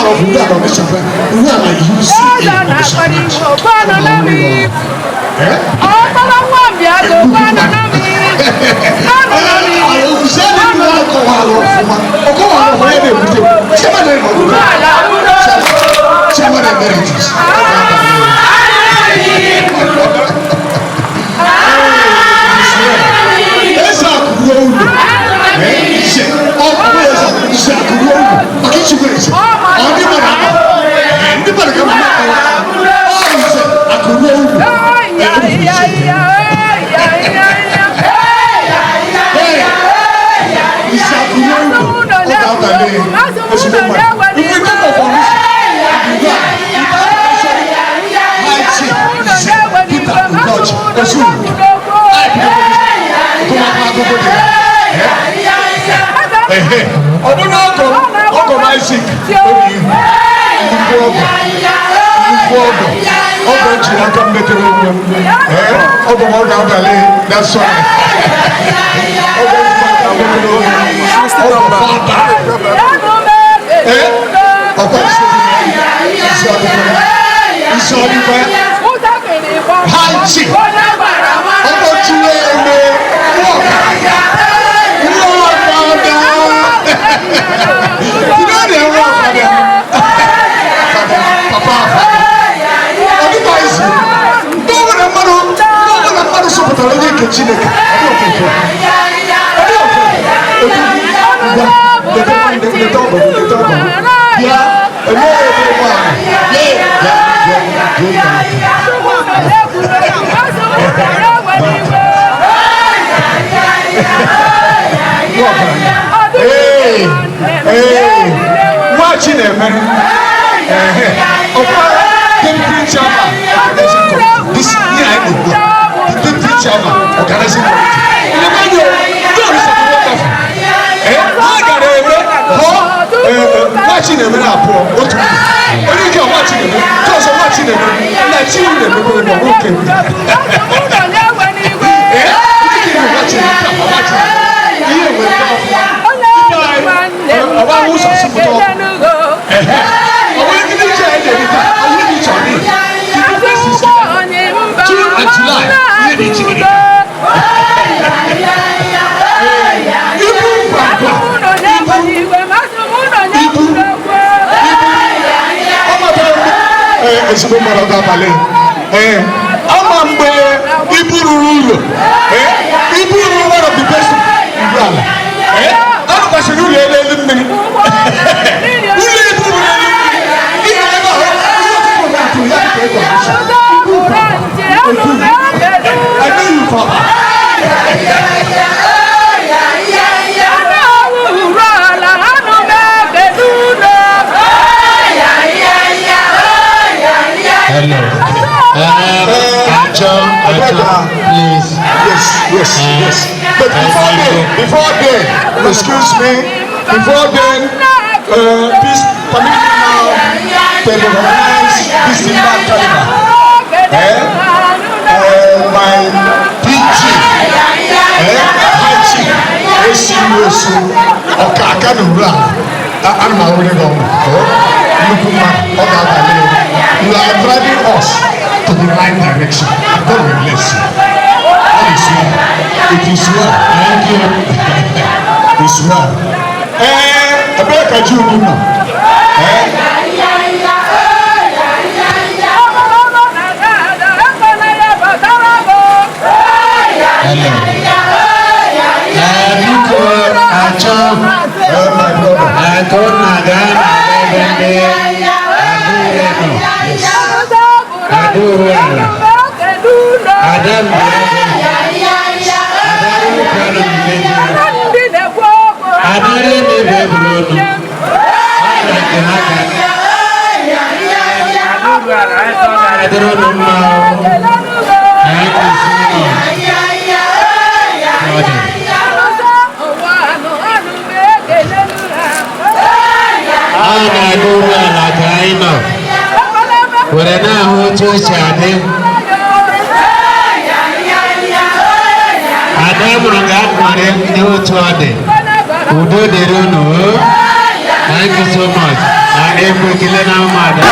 of God on the shepherd. We are like you see on the shepherd. That's right. Watching them, man. Deputy chairman, this year deputy chairman, organizing watching them in our poor. What you can watching them? Because of watching them, like you them, okay. One of the best please. Yes. But before then, excuse me, before then, please permit me now to recognize this Simba Caliber. My PG, High Chief, ACUSU, Okakanura, and my only you are driving us to the right direction. God will bless you. It is well. Thank you. It's well. I better you now. Thank you so much. ekwe kile na mmadụ.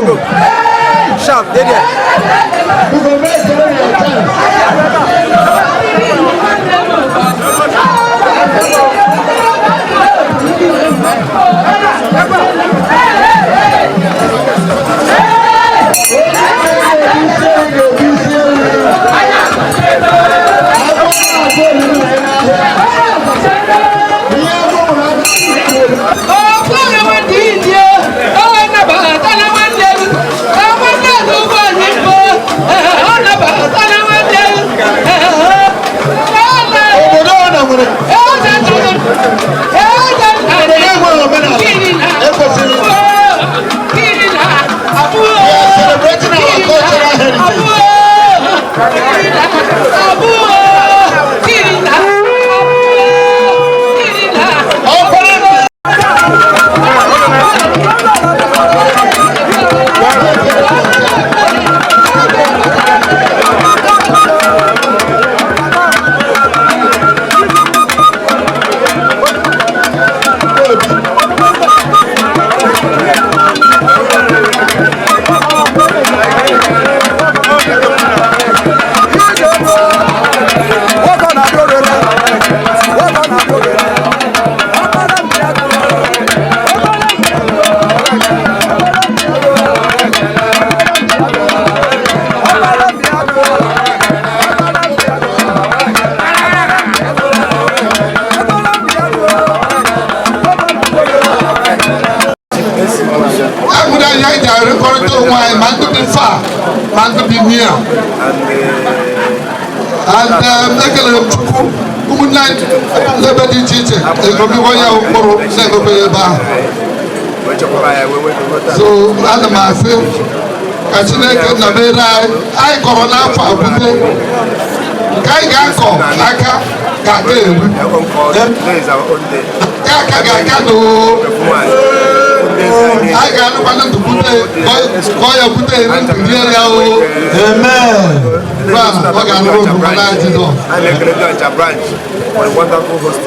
Go. Sharp, there. So, I'm a film. I should make a very I corona for a bit. Kaigako, Aka, Kake, I got one to put a amen.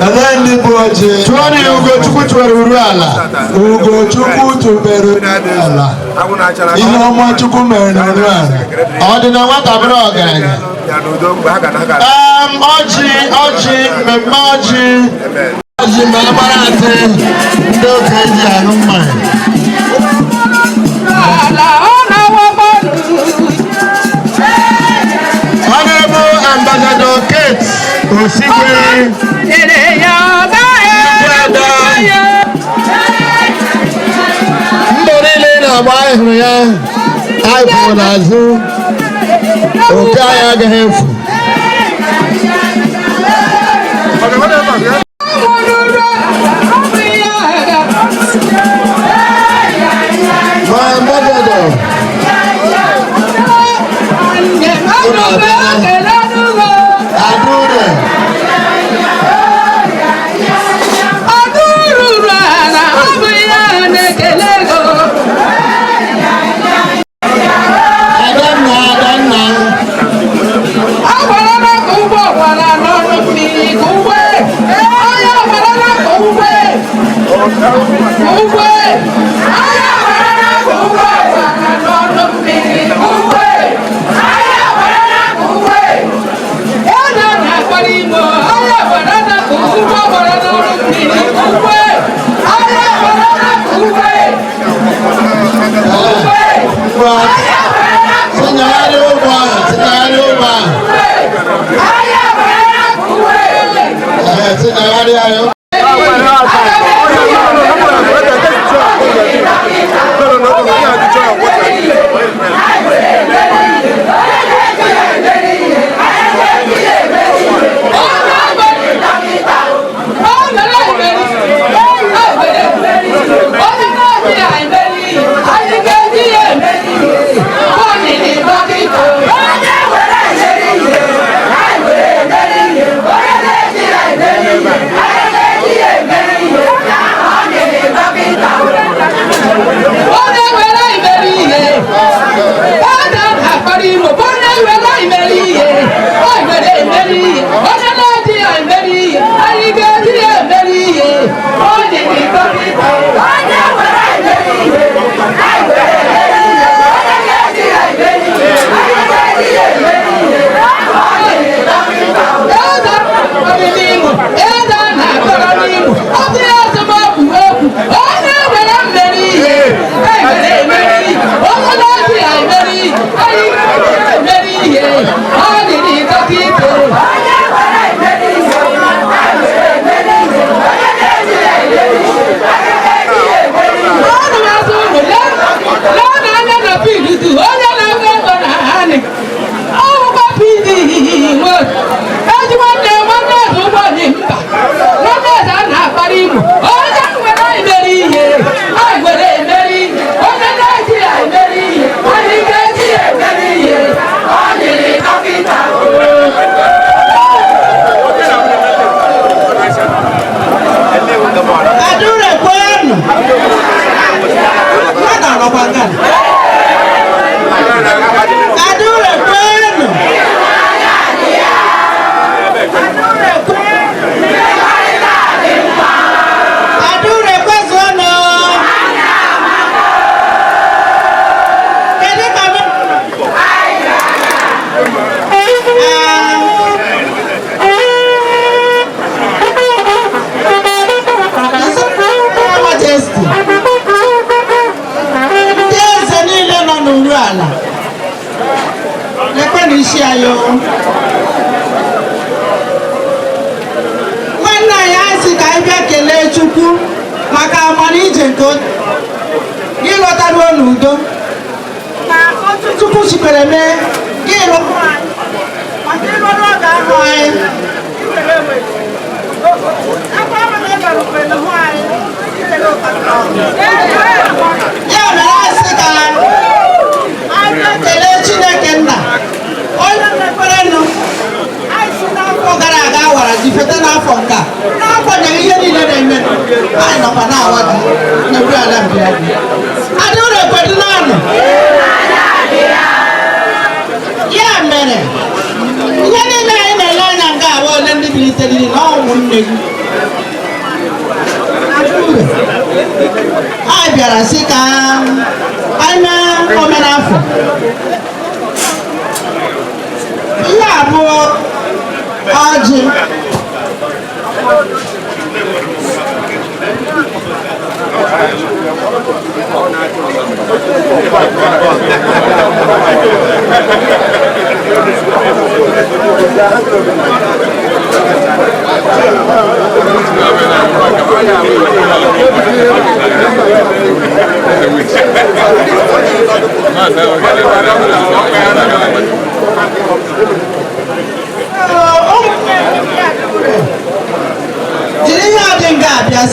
And then the project 20 you go to put Ruala, who go to Berula. You know what to come and run. I don't know what I'm wrong. Oji, Ọjị ma agbara atị ndị okenye aṅụ mmanya. Honorable Ambassador Kate Osigwe. Mbọ niile na-agba ịhụrụ ya anyị pụrụ n'azụ oke anyị agaghị efu. My ambassador.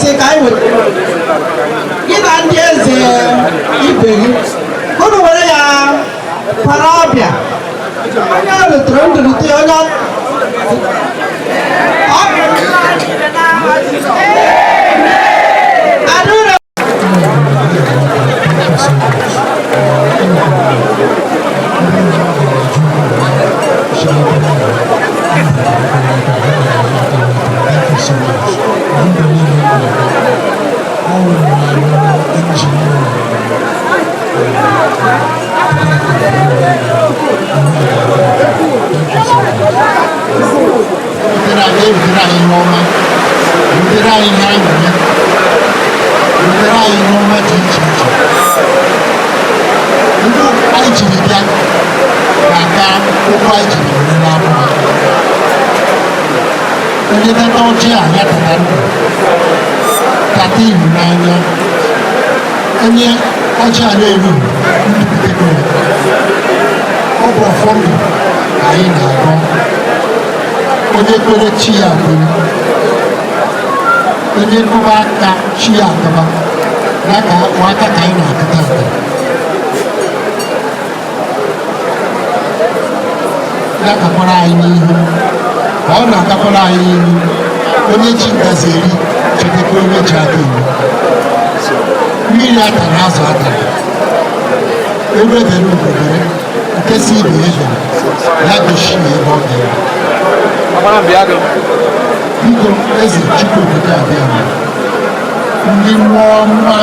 si ka anyị weta gị na ndị eze ibe gị unu were ya para ọbịa onye ọ rutere ndụrụte onye adụrụ onye na ọjị a ya tata ndụ tata ịhụnanya onye ọjị a na-eru ndụpụta ọ bụ ọfọ ndụ anyị na-agọ onye kwere chi ya kwere onye nụba aka chi ya akaba ya ka akpụ aka ka anyị na-akụta aka ya kakwara anyị n'ihu ka ọ na-agakwara anyị n'ihu onye ji ngazi eri chetakwa onye ji aka eri mmiri atara azụ atara ebe dere obodere nke si ibe eze ya gosi na ebe ọ gara biko eze chukwu obodo abịa ndị mmụọ ọma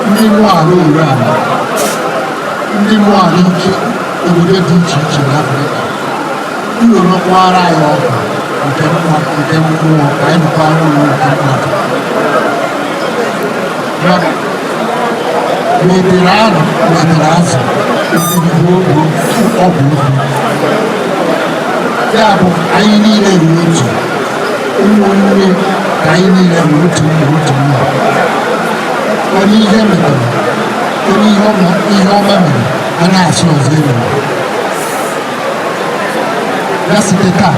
ndị mmụọ ala uru ala ndị mmụọ ala ike obodo dị iche iche n'Afrịka unu rụkwara anyị ọkụ nke mmụọ ka anyị nụkwara ụlọ nke mmadụ metere anụ metere azụ ọ bụ okwu ya bụ anyị niile ruru otu ụmụnne ka anyị niile ruru otu mma onye ihe metere onye ihe ọma mere a na-asụ ọzọ elu ya site taa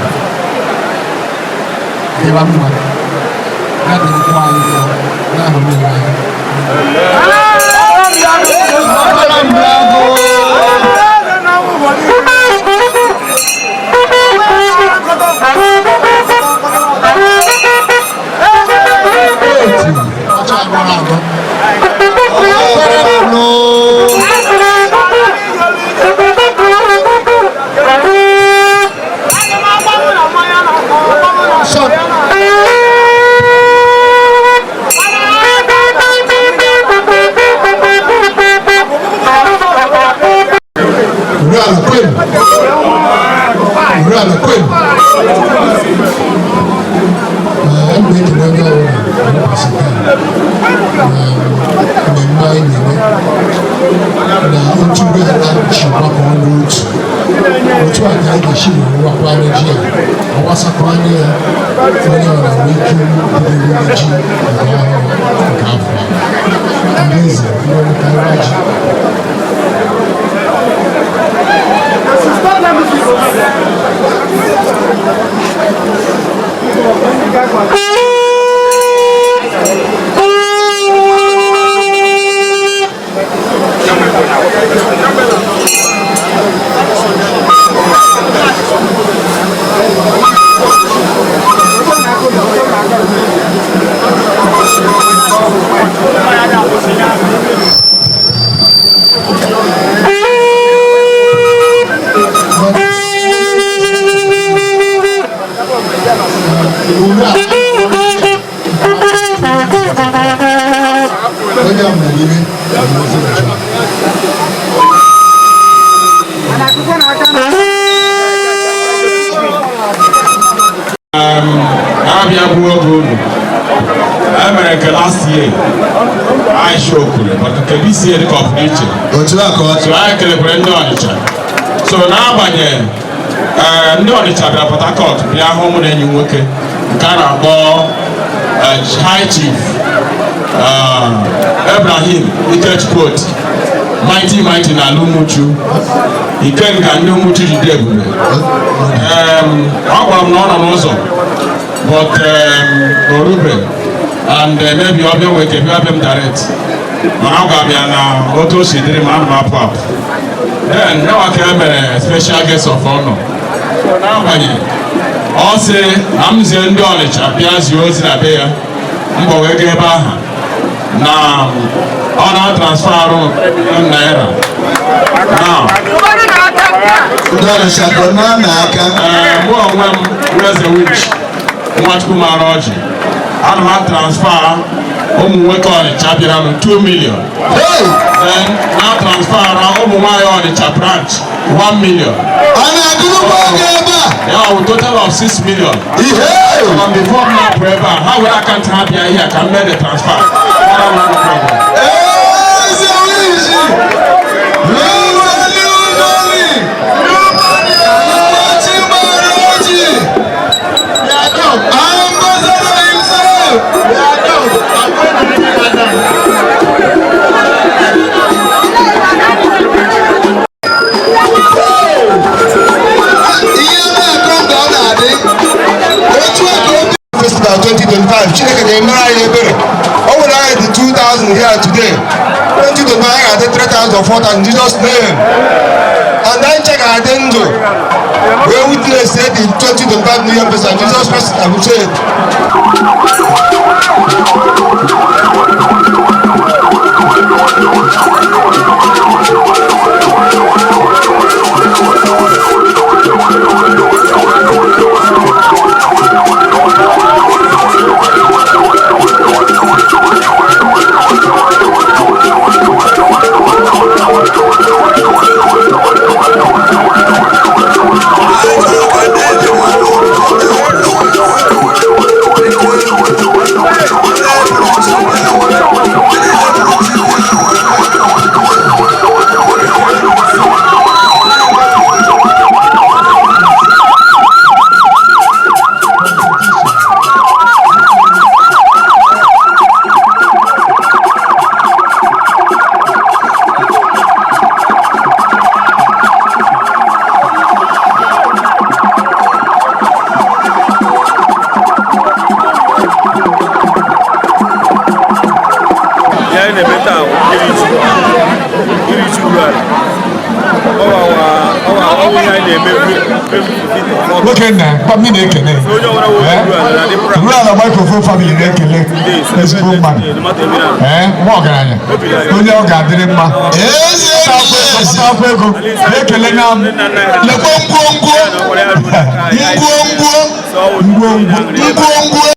dịba mma ya dịrịkwa anyị mma n'ahụ niile anyị last year I show but this year the competition. So I celebrate ndị Ọnịcha. So n'abalị ndị Ọnịcha bịara Port Harcourt bịa hụ mụ na enyi nwoke nke a na-akpọ High Chief Ibrahim Ikechukwu mighty na Lumuchu Ikenga ndị Umuchu jide ebube. Ọ gwara m na ọ nọ n'ụzọ but Orube and maybe ọbịa nweke bịa abịa m direct mana ọ ga-abịa na otu o si dịrị ma ama apụ apụ then nyawa ka e mere special guest of honor n'agbanyeghị ọ sị na m zie ndị Ọnịcha bịa zie ozi na be ya mbọ wee gaa ebe ahụ na ọ na-transfer arụ naira now ndị Ọnịcha bụ n'aka mụ onwe m Eze Wich Nwachukwu mara ọjị ana m transfer ụmụ nwoke Ọnịcha bịara m 2 million then na transfer ụmụ nwaanyị Ọnịcha branch 1 million yeah, a total of 6 million. And before me forever, how will I can't have you here? Can make the transfer. Festival 2025, Chineke ga-emere anyị ebere. O nwere anyị dị 2,000 here today. 2025 anyị ga-adị 3,000 or 4,000 in Jesus' name. And anyị che ga-adị ndụ. We witness the 2025 New Year Festival. Jesus Christ has been saved. Okay, now, but me naked. Rural microphone family naked. Let's go, man. More than only our gathering, man. Yes, yes, yes.